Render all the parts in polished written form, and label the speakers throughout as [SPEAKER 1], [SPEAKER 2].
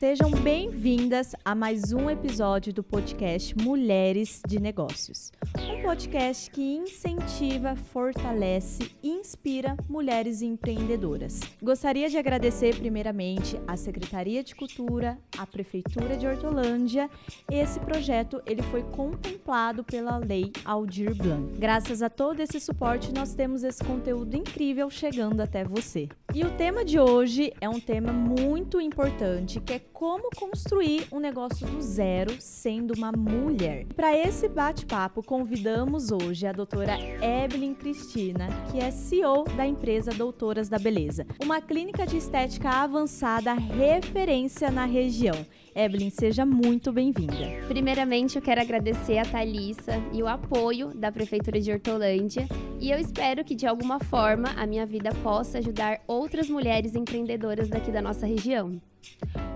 [SPEAKER 1] Sejam bem-vindas a mais um episódio do podcast Mulheres de Negócios. Um podcast que incentiva, fortalece e inspira mulheres empreendedoras. Gostaria de agradecer primeiramente à Secretaria de Cultura, à Prefeitura de Hortolândia. Esse projeto ele foi contemplado pela Lei Aldir Blanc. Graças a todo esse suporte, nós temos esse conteúdo incrível chegando até você. E o tema de hoje é um tema muito importante, que é como construir um negócio do zero sendo uma mulher. Para esse bate-papo, convidamos hoje a doutora Evelyn Cristina, que é CEO da empresa Doutoras da Beleza, uma clínica de estética avançada referência na região. Evelyn, seja muito bem-vinda.
[SPEAKER 2] Primeiramente, eu quero agradecer a Thalissa e o apoio da Prefeitura de Hortolândia e eu espero que, de alguma forma, a minha vida possa ajudar outras mulheres empreendedoras daqui da nossa região.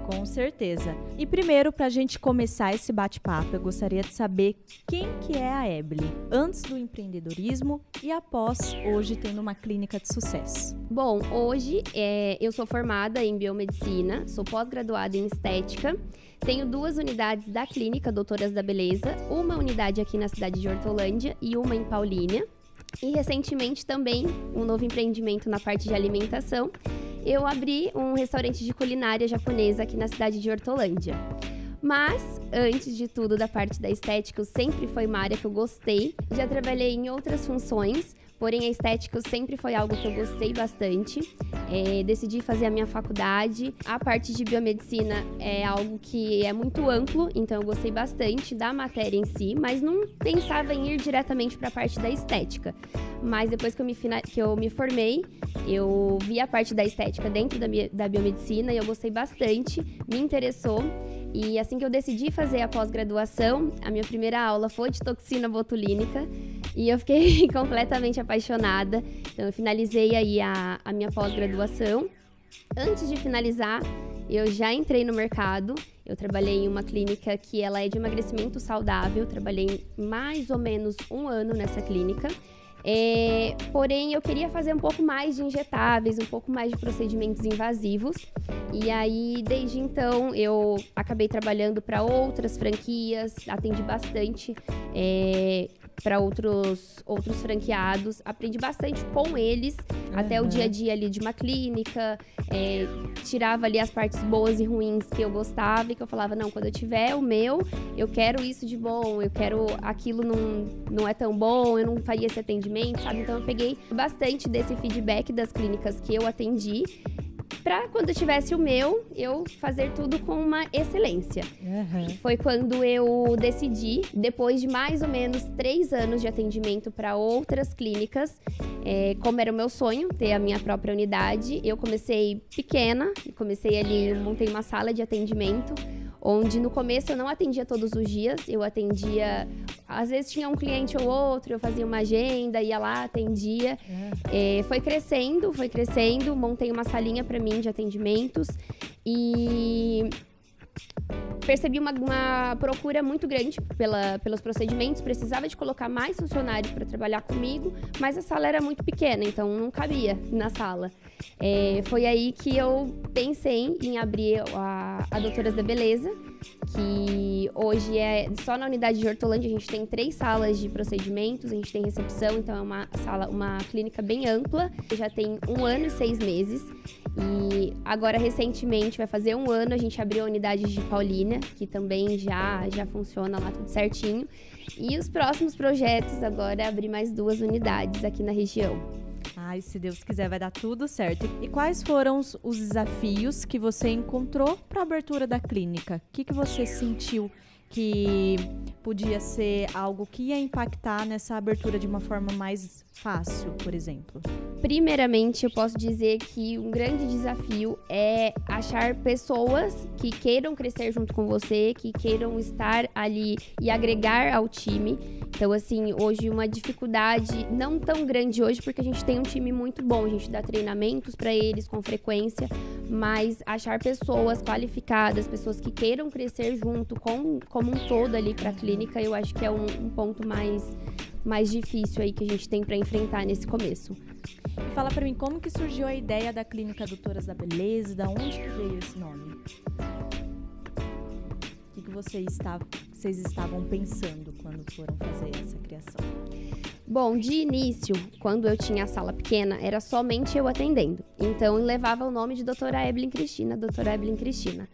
[SPEAKER 1] Com certeza. E primeiro, para a gente começar esse bate-papo, eu gostaria de saber quem que é a Evelyn, antes do empreendedorismo e após, hoje, tendo uma clínica de sucesso.
[SPEAKER 2] Bom, hoje eu sou formada em biomedicina, sou pós-graduada em estética, tenho 2 unidades da clínica Doutoras da Beleza, uma unidade aqui na cidade de Hortolândia e uma em Paulínia. E recentemente também um novo empreendimento na parte de alimentação. Eu abri um restaurante de culinária japonesa aqui na cidade de Hortolândia. Mas, antes de tudo, da parte da estética, sempre foi uma área que eu gostei. Já trabalhei em outras funções, porém a estética sempre foi algo que eu gostei bastante. Decidi fazer a minha faculdade. A parte de biomedicina é algo que é muito amplo, então eu gostei bastante da matéria em si, mas não pensava em ir diretamente para a parte da estética. Mas depois que eu me formei, eu vi a parte da estética dentro da biomedicina e eu gostei bastante, me interessou. E assim que eu decidi fazer a pós-graduação, a minha primeira aula foi de toxina botulínica e eu fiquei completamente apaixonada. Então eu finalizei aí a minha pós-graduação. Antes de finalizar, eu já entrei no mercado. Eu trabalhei em uma clínica que ela é de emagrecimento saudável. Trabalhei mais ou menos 1 ano nessa clínica. Porém, eu queria fazer um pouco mais de injetáveis, um pouco mais de procedimentos invasivos. E aí, desde então, eu acabei trabalhando para outras franquias, atendi bastante para outros franqueados, aprendi bastante com eles, até o dia a dia ali de uma clínica, tirava ali as partes boas e ruins que eu gostava e que eu falava, não, quando eu tiver o meu, eu quero isso de bom, eu quero aquilo não é tão bom, eu não faria esse atendimento, sabe? Então eu peguei bastante desse feedback das clínicas que eu atendi, para quando eu tivesse o meu, eu fazer tudo com uma excelência. Foi quando eu decidi, depois de mais ou menos 3 anos de atendimento para outras clínicas, como era o meu sonho, ter a minha própria unidade, eu comecei pequena, montei uma sala de atendimento, onde no começo eu não atendia todos os dias, eu atendia, às vezes tinha um cliente ou outro, eu fazia uma agenda, ia lá, atendia. Foi crescendo, montei uma salinha para mim de atendimentos e percebi uma procura muito grande pelos procedimentos, precisava de colocar mais funcionários para trabalhar comigo, mas a sala era muito pequena, então não cabia na sala. Foi aí que eu pensei em abrir a Doutoras da Beleza, que hoje é só na unidade de Hortolândia. A gente tem 3 salas de procedimentos, a gente tem recepção, então é uma clínica bem ampla. Já tem 1 ano e 6 meses e agora recentemente, vai fazer 1 ano, a gente abriu a unidade de Paulínia, que também já funciona lá tudo certinho. E os próximos projetos agora é abrir mais 2 unidades aqui na região.
[SPEAKER 1] Ai, se Deus quiser, vai dar tudo certo. E quais foram os desafios que você encontrou para a abertura da clínica? O que você sentiu que podia ser algo que ia impactar nessa abertura de uma forma mais fácil, por exemplo?
[SPEAKER 2] Primeiramente, eu posso dizer que um grande desafio é achar pessoas que queiram crescer junto com você, que queiram estar ali e agregar ao time. Então, assim, hoje uma dificuldade não tão grande hoje, porque a gente tem um time muito bom, a gente dá treinamentos para eles com frequência, mas achar pessoas qualificadas, pessoas que queiram crescer junto como um todo ali para a clínica, eu acho que é um ponto mais difícil aí que a gente tem para enfrentar nesse começo.
[SPEAKER 1] E fala para mim, como que surgiu a ideia da Clínica Doutoras da Beleza? Da onde que veio esse nome? que vocês estavam pensando quando foram fazer essa criação?
[SPEAKER 2] Bom, de início, quando eu tinha a sala pequena, era somente eu atendendo. Então, eu levava o nome de doutora Evelyn Cristina, doutora Evelyn Cristina.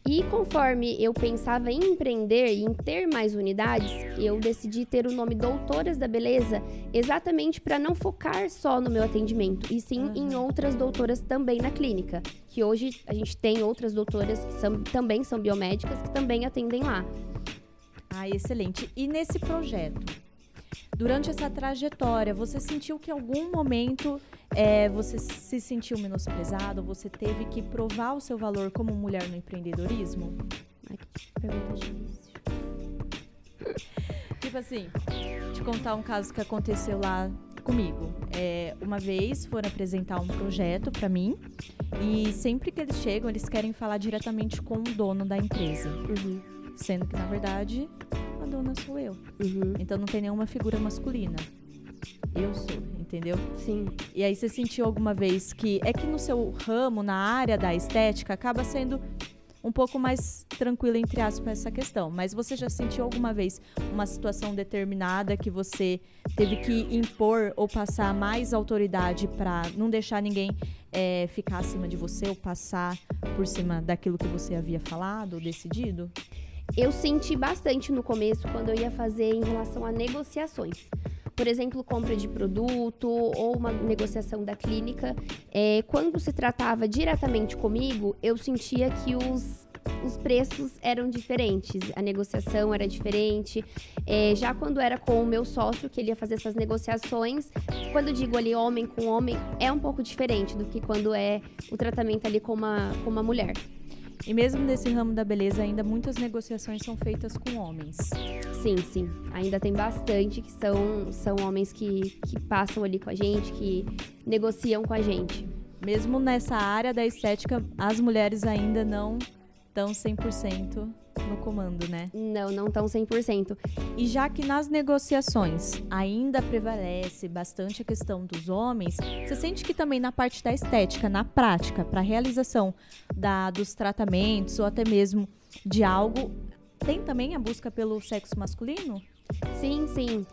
[SPEAKER 2] E conforme eu pensava em empreender e em ter mais unidades, eu decidi ter o nome Doutoras da Beleza exatamente para não focar só no meu atendimento, e sim em outras doutoras também na clínica. Que hoje a gente tem outras doutoras que também são biomédicas, que também atendem lá.
[SPEAKER 1] Ah, excelente. E nesse projeto, durante essa trajetória, você sentiu que em algum momento você se sentiu menosprezado? Você teve que provar o seu valor como mulher no empreendedorismo?
[SPEAKER 2] Ai, que pergunta difícil.
[SPEAKER 1] Tipo assim, te contar um caso que aconteceu lá comigo. Uma vez foram apresentar um projeto para mim e sempre que eles chegam, eles querem falar diretamente com o dono da empresa. Sendo que, na verdade, a dona sou eu. Então não tem nenhuma figura masculina. Eu sou, entendeu?
[SPEAKER 2] Sim.
[SPEAKER 1] E aí você sentiu alguma vez que no seu ramo, na área da estética, acaba sendo um pouco mais tranquilo, entre aspas, essa questão. Mas você já sentiu alguma vez uma situação determinada que você teve que impor ou passar mais autoridade para não deixar ninguém ficar acima de você ou passar por cima daquilo que você havia falado ou decidido?
[SPEAKER 2] Eu senti bastante no começo quando eu ia fazer em relação a negociações. Por exemplo, compra de produto ou uma negociação da clínica. Quando se tratava diretamente comigo, eu sentia que os preços eram diferentes, a negociação era diferente. Já quando era com o meu sócio, que ele ia fazer essas negociações, quando eu digo ali homem com homem, é um pouco diferente do que quando é o tratamento ali com uma mulher.
[SPEAKER 1] E mesmo nesse ramo da beleza, ainda muitas negociações são feitas com homens.
[SPEAKER 2] Sim, sim. Ainda tem bastante que são homens que passam ali com a gente, que negociam com a gente.
[SPEAKER 1] Mesmo nessa área da estética, as mulheres ainda não estão 100% no comando, né?
[SPEAKER 2] Não estão 100%.
[SPEAKER 1] E já que nas negociações ainda prevalece bastante a questão dos homens, você sente que também na parte da estética, na prática, para a realização dos tratamentos ou até mesmo de algo, tem também a busca pelo sexo masculino?
[SPEAKER 2] Sim, sim.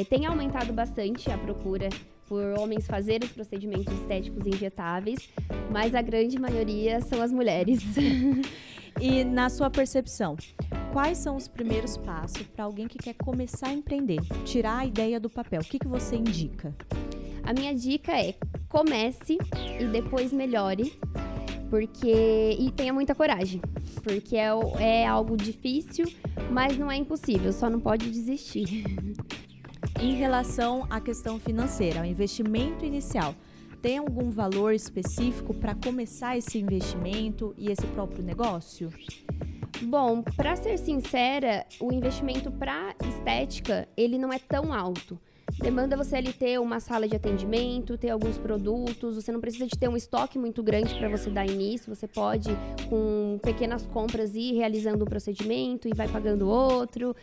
[SPEAKER 2] Tem aumentado bastante a procura por homens fazerem os procedimentos estéticos injetáveis, mas a grande maioria são as mulheres.
[SPEAKER 1] E na sua percepção, quais são os primeiros passos para alguém que quer começar a empreender, tirar a ideia do papel? O que você indica?
[SPEAKER 2] A minha dica é: comece e depois melhore, e tenha muita coragem, porque é algo difícil, mas não é impossível, só não pode desistir.
[SPEAKER 1] Em relação à questão financeira, ao investimento inicial, tem algum valor específico para começar esse investimento e esse próprio negócio?
[SPEAKER 2] Bom, para ser sincera, o investimento para estética, ele não é tão alto. Demanda você ali ter uma sala de atendimento, ter alguns produtos, você não precisa de ter um estoque muito grande para você dar início, você pode, com pequenas compras, ir realizando um procedimento e vai pagando outro.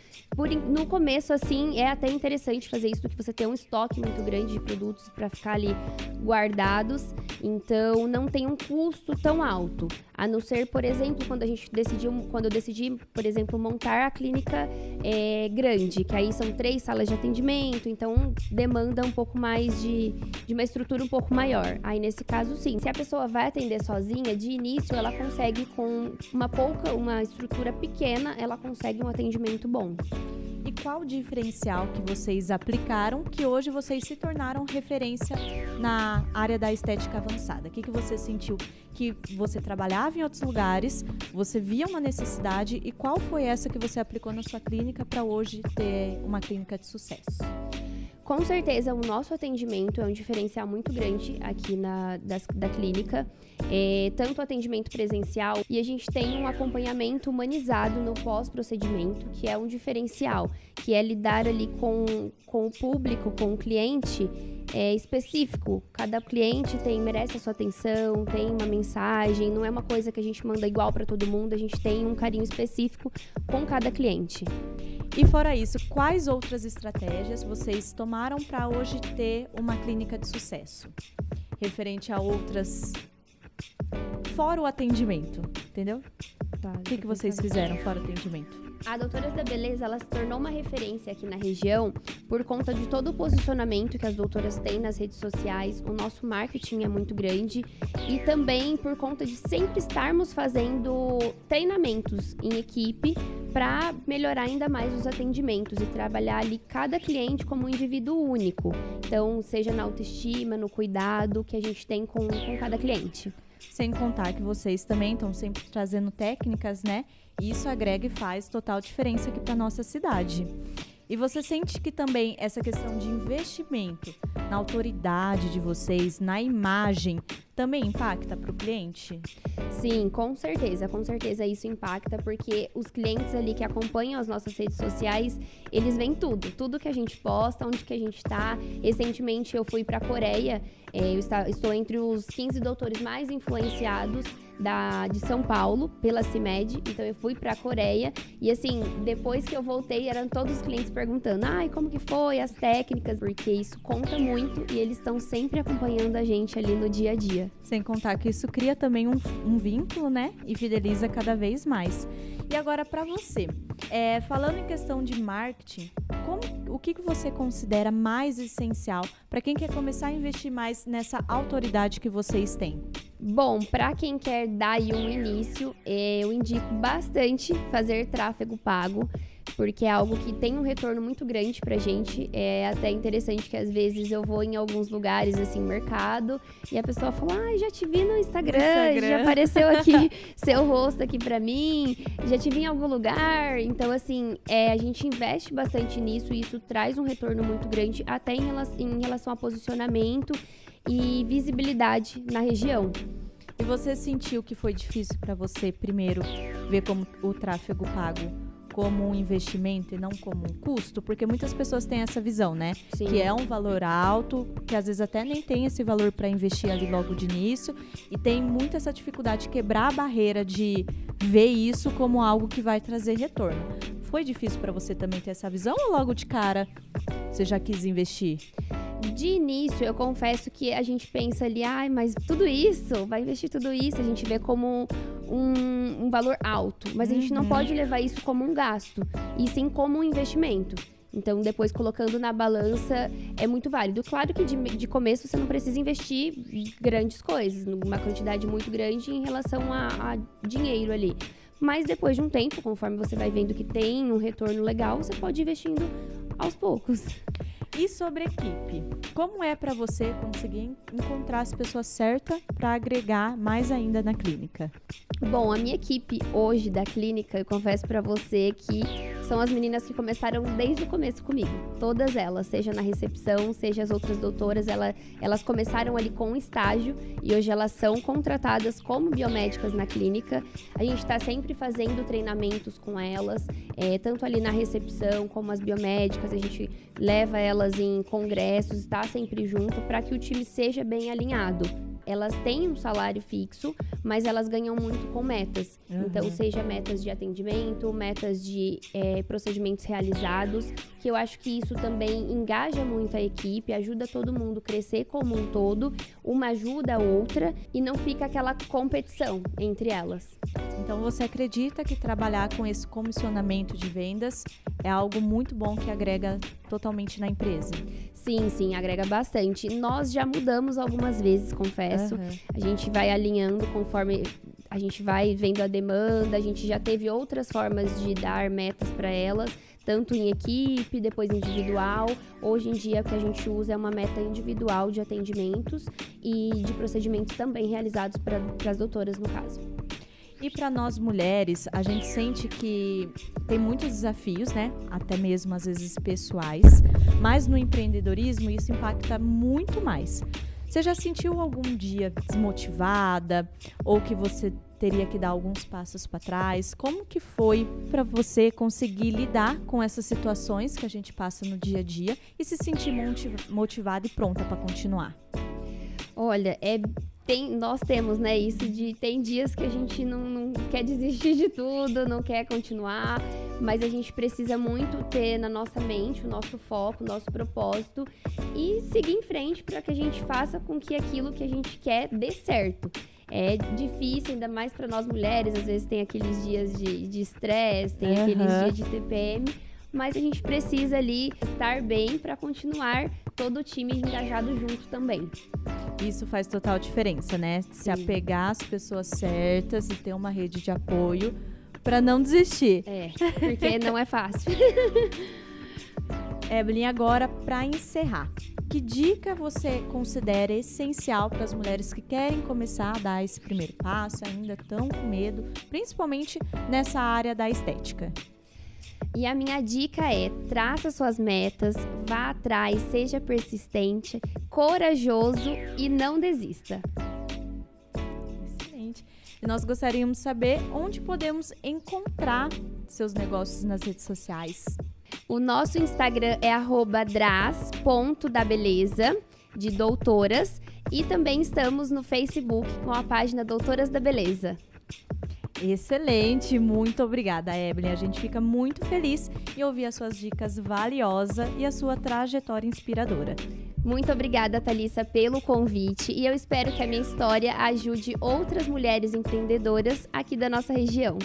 [SPEAKER 2] No começo, assim, é até interessante fazer isso, do que você ter um estoque muito grande de produtos para ficar ali guardados, então não tem um custo tão alto. A não ser, por exemplo, quando eu decidi, por exemplo, montar a clínica grande, que aí são 3 salas de atendimento, então demanda um pouco mais de uma estrutura um pouco maior. Aí, nesse caso, sim. Se a pessoa vai atender sozinha, de início, ela consegue, com uma estrutura pequena, ela consegue um atendimento bom.
[SPEAKER 1] E qual o diferencial que vocês aplicaram que hoje vocês se tornaram referência na área da estética avançada? O que você sentiu que você trabalhava em outros lugares, você via uma necessidade e qual foi essa que você aplicou na sua clínica para hoje ter uma clínica de sucesso?
[SPEAKER 2] Com certeza, o nosso atendimento é um diferencial muito grande aqui da clínica, tanto o atendimento presencial, e a gente tem um acompanhamento humanizado no pós-procedimento, que é um diferencial, que é lidar ali com o público, com o cliente específico. Cada cliente merece a sua atenção, tem uma mensagem, não é uma coisa que a gente manda igual para todo mundo, a gente tem um carinho específico com cada cliente.
[SPEAKER 1] E fora isso, quais outras estratégias vocês tomaram para hoje ter uma clínica de sucesso? Referente a outras, fora o atendimento, entendeu?
[SPEAKER 2] Claro,
[SPEAKER 1] O que vocês fizeram fora do atendimento?
[SPEAKER 2] A Doutoras da Beleza, ela se tornou uma referência aqui na região por conta de todo o posicionamento que as doutoras têm nas redes sociais. O nosso marketing é muito grande e também por conta de sempre estarmos fazendo treinamentos em equipe para melhorar ainda mais os atendimentos e trabalhar ali cada cliente como um indivíduo único. Então, seja na autoestima, no cuidado que a gente tem com cada cliente.
[SPEAKER 1] Sem contar que vocês também estão sempre trazendo técnicas, né? E isso agrega e faz total diferença aqui para nossa cidade. E você sente que também essa questão de investimento na autoridade de vocês, na imagem, também impacta para o cliente?
[SPEAKER 2] Sim, com certeza isso impacta, porque os clientes ali que acompanham as nossas redes sociais, eles veem tudo que a gente posta, onde que a gente tá. Recentemente eu fui para a Coreia, eu estou entre os 15 doutores mais influenciados de São Paulo, pela CIMED, então eu fui para a Coreia e assim, depois que eu voltei, eram todos os clientes perguntando, como que foi, as técnicas, porque isso conta muito e eles estão sempre acompanhando a gente ali no dia a dia.
[SPEAKER 1] Sem contar que isso cria também um vínculo, né? E fideliza cada vez mais. E agora para você, falando em questão de marketing, o que você considera mais essencial para quem quer começar a investir mais nessa autoridade que vocês têm?
[SPEAKER 2] Bom, para quem quer dar aí um início, eu indico bastante fazer tráfego pago, porque é algo que tem um retorno muito grande pra gente. É até interessante que às vezes eu vou em alguns lugares, assim, mercado, e a pessoa fala, já te vi no Instagram, já apareceu aqui seu rosto aqui pra mim, já te vi em algum lugar. Então, assim, a gente investe bastante nisso e isso traz um retorno muito grande, até em relação a posicionamento e visibilidade na região.
[SPEAKER 1] E você sentiu que foi difícil para você, primeiro, ver como o tráfego pago como um investimento e não como um custo? Porque muitas pessoas têm essa visão, né?
[SPEAKER 2] Sim.
[SPEAKER 1] Que é um valor alto, que às vezes até nem tem esse valor para investir ali logo de início, e tem muito essa dificuldade de quebrar a barreira de ver isso como algo que vai trazer retorno. Foi difícil para você também ter essa visão ou logo de cara você já quis investir?
[SPEAKER 2] De início, eu confesso que a gente pensa ali, mas tudo isso, vai investir tudo isso, a gente vê como um valor alto, mas a gente não pode levar isso como um gasto, e sim como um investimento. Então, depois colocando na balança, é muito válido. Claro que de começo você não precisa investir grandes coisas, uma quantidade muito grande em relação a dinheiro ali. Mas depois de um tempo, conforme você vai vendo que tem um retorno legal, você pode ir investindo aos poucos.
[SPEAKER 1] E sobre equipe, como é para você conseguir encontrar as pessoas certas para agregar mais ainda na clínica?
[SPEAKER 2] Bom, a minha equipe hoje da clínica, eu confesso para você que são as meninas que começaram desde o começo comigo. Todas elas, seja na recepção, seja as outras doutoras, elas começaram ali com um estágio e hoje elas são contratadas como biomédicas na clínica. A gente está sempre fazendo treinamentos com elas, tanto ali na recepção como as biomédicas, a gente leva elas em congressos, está sempre junto para que o time seja bem alinhado. Elas têm um salário fixo, mas elas ganham muito com metas. Então, seja metas de atendimento, metas de procedimentos realizados, que eu acho que isso também engaja muito a equipe, ajuda todo mundo a crescer como um todo, uma ajuda a outra e não fica aquela competição entre elas.
[SPEAKER 1] Então, você acredita que trabalhar com esse comissionamento de vendas é algo muito bom que agrega totalmente na empresa?
[SPEAKER 2] Sim, agrega bastante. Nós já mudamos algumas vezes, confesso. A gente vai alinhando conforme a gente vai vendo a demanda. A gente já teve outras formas de dar metas para elas, tanto em equipe, depois individual. Hoje em dia, o que a gente usa é uma meta individual de atendimentos e de procedimentos também realizados para as doutoras, no caso.
[SPEAKER 1] E para nós mulheres, a gente sente que tem muitos desafios, né? Até mesmo às vezes pessoais, mas no empreendedorismo isso impacta muito mais. Você já sentiu algum dia desmotivada ou que você teria que dar alguns passos para trás? Como que foi para você conseguir lidar com essas situações que a gente passa no dia a dia e se sentir motivada e pronta para continuar?
[SPEAKER 2] Olha, nós temos, né, isso de tem dias que a gente não quer desistir de tudo, não quer continuar, mas a gente precisa muito ter na nossa mente o nosso foco, o nosso propósito e seguir em frente para que a gente faça com que aquilo que a gente quer dê certo. É difícil, ainda mais para nós mulheres, às vezes tem aqueles dias de estresse, tem aqueles dias de TPM, mas a gente precisa ali estar bem para continuar todo o time engajado junto também.
[SPEAKER 1] Isso faz total diferença, né? Se apegar às pessoas certas e ter uma rede de apoio para não desistir.
[SPEAKER 2] Porque não é fácil.
[SPEAKER 1] Evelyn, agora para encerrar, que dica você considera essencial para as mulheres que querem começar a dar esse primeiro passo, ainda estão com medo, principalmente nessa área da estética?
[SPEAKER 2] E a minha dica é: traça suas metas, vá atrás, seja persistente, corajoso e não desista.
[SPEAKER 1] Excelente. E nós gostaríamos de saber onde podemos encontrar seus negócios nas redes sociais.
[SPEAKER 2] O nosso Instagram é @dras.dabeleza, de doutoras, e também estamos no Facebook com a página Doutoras da Beleza.
[SPEAKER 1] Excelente, muito obrigada, Evelyn. A gente fica muito feliz em ouvir as suas dicas valiosas e a sua trajetória inspiradora.
[SPEAKER 2] Muito obrigada, Thalissa, pelo convite, e eu espero que a minha história ajude outras mulheres empreendedoras aqui da nossa região.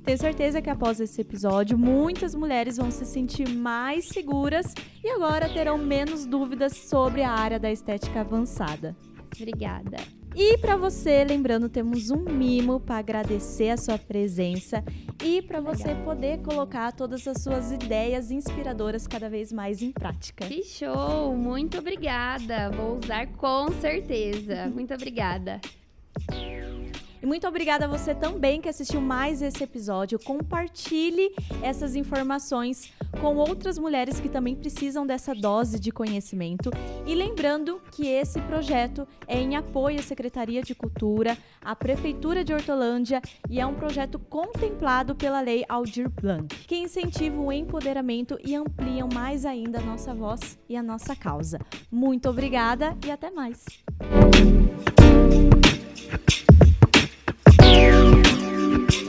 [SPEAKER 1] Tenho certeza que após esse episódio, muitas mulheres vão se sentir mais seguras e agora terão menos dúvidas sobre a área da estética avançada.
[SPEAKER 2] Obrigada.
[SPEAKER 1] E para você, lembrando, temos um mimo para agradecer a sua presença e para você poder colocar todas as suas ideias inspiradoras cada vez mais em prática.
[SPEAKER 2] Que show! Muito obrigada! Vou usar com certeza. Muito obrigada.
[SPEAKER 1] E muito obrigada a você também que assistiu mais esse episódio. Compartilhe essas informações com outras mulheres que também precisam dessa dose de conhecimento. E lembrando que esse projeto é em apoio à Secretaria de Cultura, à Prefeitura de Hortolândia e é um projeto contemplado pela Lei Aldir Blanc, que incentiva o empoderamento e ampliam mais ainda a nossa voz e a nossa causa. Muito obrigada e até mais!